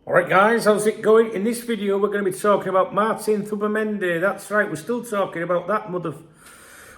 Alright guys, how's it going? In this video we're going to be talking about Martin Zubimendi. That's right, we're still talking about that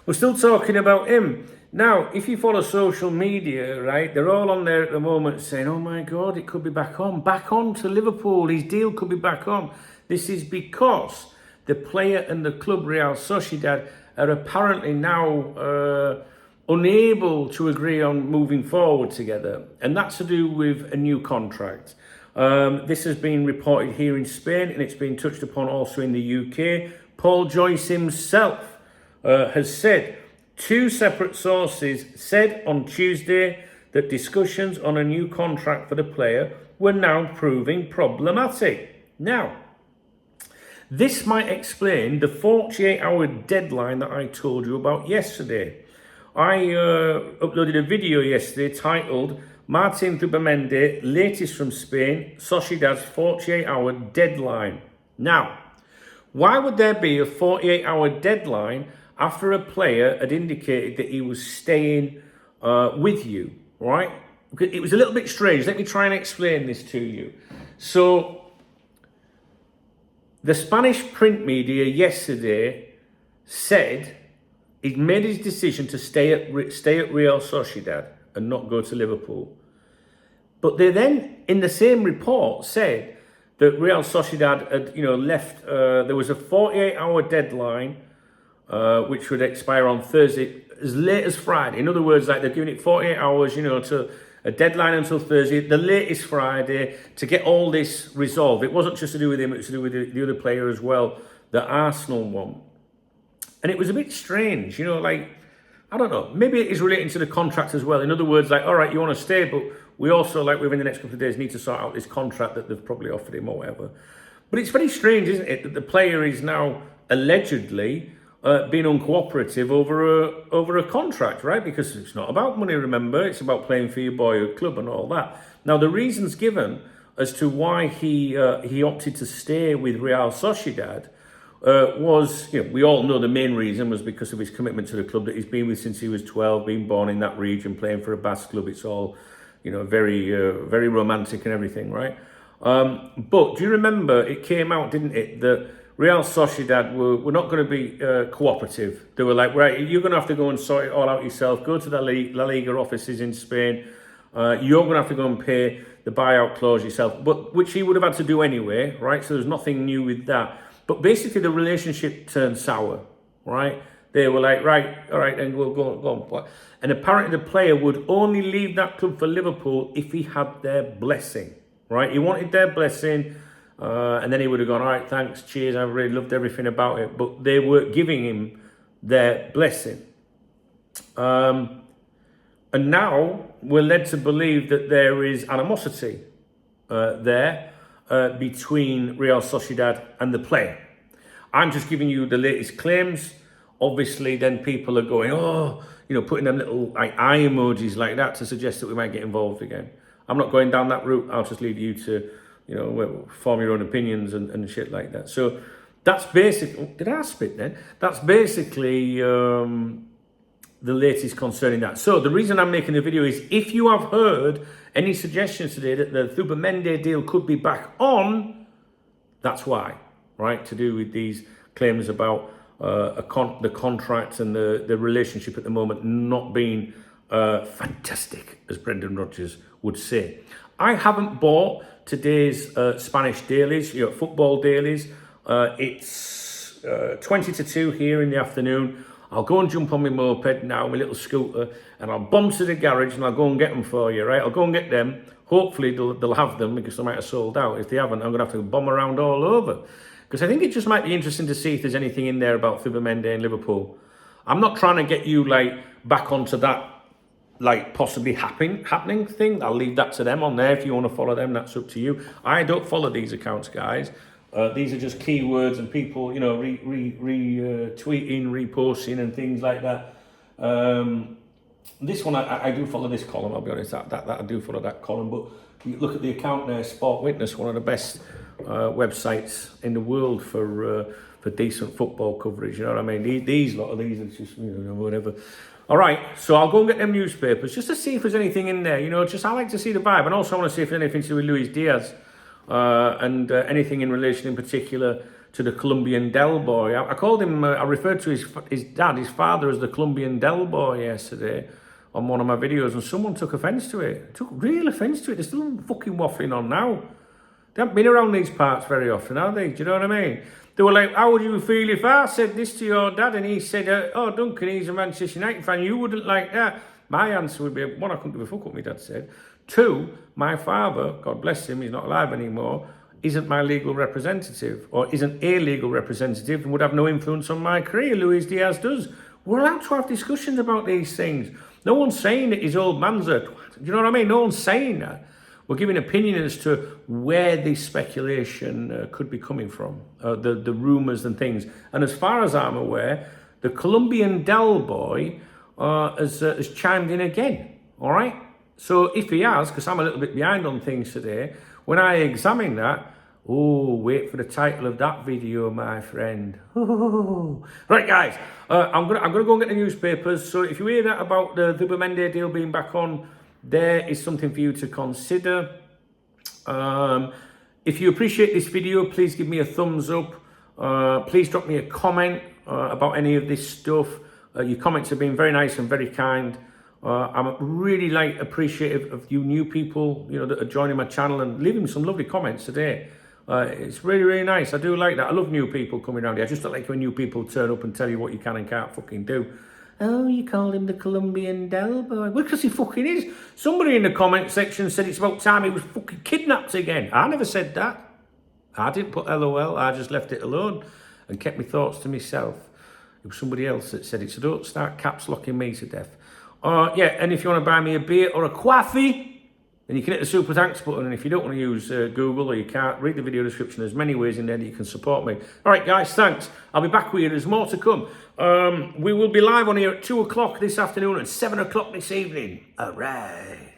we're still talking about him. Now, if you follow social media, right, they're all on there at the moment saying, oh my god, it could be back on to Liverpool, his deal could be back on. This is because the player and the club Real Sociedad are apparently now unable to agree on moving forward together, and that's to do with a new contract. This has been reported here in Spain, and it's been touched upon also in the UK. Paul Joyce himself has said, two separate sources said on Tuesday that discussions on a new contract for the player were now proving problematic. Now, this might explain the 48-hour deadline that I told you about yesterday. I uploaded a video yesterday titled Martin Zubimendi, latest from Spain, Sociedad's 48-hour deadline. Now, why would there be a 48-hour deadline after a player had indicated that he was staying with you, right? It was a little bit strange. Let me try and explain this to you. So, the Spanish print media yesterday said he'd made his decision to stay at Real Sociedad and not go to Liverpool. But they then, in the same report, said that Real Sociedad had, left. There was a 48-hour deadline, which would expire on Thursday, as late as Friday. In other words, like they're giving it 48 hours, to a deadline until Thursday, the latest Friday, to get all this resolved. It wasn't just to do with him; it was to do with the other player as well, the Arsenal one. And it was a bit strange, I don't know, maybe it is relating to the contract as well. In other words, all right, you want to stay, but we also, within the next couple of days, need to sort out this contract that they've probably offered him or whatever. But it's very strange, isn't it, that the player is now allegedly being uncooperative over a contract, right? Because it's not about money, remember, it's about playing for your boyhood club and all that. Now, the reasons given as to why he opted to stay with Real Sociedad was, we all know the main reason was because of his commitment to the club that he's been with since he was 12, being born in that region, playing for a Basque club. It's all, very very romantic and everything, right? But do you remember, it came out, didn't it, that Real Sociedad were not going to be cooperative. They were like, right, you're going to have to go and sort it all out yourself, go to the La Liga offices in Spain, you're going to have to go and pay the buyout clause yourself, but which he would have had to do anyway, right? So there's nothing new with that. But basically, the relationship turned sour, right? They were like, right, all right, then we'll go on. And apparently, the player would only leave that club for Liverpool if he had their blessing, right? He wanted their blessing, and then he would have gone, all right, thanks, cheers, I really loved everything about it. But they were giving him their blessing. And now we're led to believe that there is animosity there. Between Real Sociedad and the player. I'm just giving you the latest claims. Obviously, then people are going, putting them little eye emojis like that to suggest that we might get involved again. I'm not going down that route. I'll just leave you to, form your own opinions and shit like that. So that's basically, did I spit then? That's basically the latest concerning that. So the reason I'm making the video is if you have heard any suggestions today that the Zubimendi deal could be back on, that's why, right? To do with these claims about the contract and the relationship at the moment not being fantastic, as Brendan Rodgers would say. I haven't bought today's Spanish dailies, football dailies. It's 20 to 2 here in the afternoon. I'll go and jump on my moped now, my little scooter, and I'll bomb to the garage and I'll go and get them for you, right? I'll go and get them. Hopefully they'll have them because they might have sold out. If they haven't, I'm going to have to bomb around all over. Because I think it just might be interesting to see if there's anything in there about Zubimendi and Liverpool. I'm not trying to get you, back onto that, possibly happening thing. I'll leave that to them on there. If you want to follow them, that's up to you. I don't follow these accounts, guys. These are just keywords and people, retweeting, reposting and things like that. This one, I do follow this column, I'll be honest, that I do follow that column. But you look at the account there, Sport Witness, one of the best websites in the world for decent football coverage, you know what I mean? These are just, whatever. All right, so I'll go and get them newspapers just to see if there's anything in there, just I like to see the vibe. And also I want to see if there's anything to do with Luis Diaz. and anything in relation in particular to the Colombian Del Boy. I called him, I referred to his dad, his father, as the Colombian Del Boy yesterday on one of my videos, and someone took offence to it. Took real offence to it. They're still fucking waffling on now. They haven't been around these parts very often, have they? Do you know what I mean? They were like, how would you feel if I said this to your dad? And he said, oh, Duncan, he's a Manchester United fan. You wouldn't like that. My answer would be, one, I couldn't give a fuck what my dad said. Two, my father, God bless him, he's not alive anymore, isn't my legal representative, or isn't a legal representative, and would have no influence on my career. Luis Diaz does. We're allowed to have discussions about these things. No one's saying that his old man's a twat. Do you know what I mean? No one's saying that. We're giving opinion as to where this speculation could be coming from, the rumours and things. And as far as I'm aware, the Colombian Del Boy has chimed in again, all right? So if he has, because I'm a little bit behind on things today, when I examine that, oh, wait for the title of that video, my friend. Oh. Right, guys, I'm gonna go and get the newspapers. So if you hear that about the Zubimendi deal being back on, there is something for you to consider. If you appreciate this video, please give me a thumbs up. Please drop me a comment about any of this stuff. Your comments have been very nice and very kind. I'm really appreciative of you new people, you know, that are joining my channel and leaving some lovely comments today. It's really, really nice. I do like that. I love new people coming around here. I just don't like when new people turn up and tell you what you can and can't fucking do. Oh, you called him the Colombian Del Boy. Well, because he fucking is. Somebody in the comment section said it's about time he was fucking kidnapped again. I never said that. I didn't put LOL. I just left it alone and kept my thoughts to myself. It was somebody else that said it, so don't start caps locking me to death. Yeah, and if you want to buy me a beer or a coffee, then you can hit the super thanks button. And if you don't want to use Google or you can't, read the video description. There's many ways in there that you can support me. All right, guys, thanks. I'll be back with you. There's more to come. We will be live on here at 2 o'clock this afternoon and 7 o'clock this evening. All right.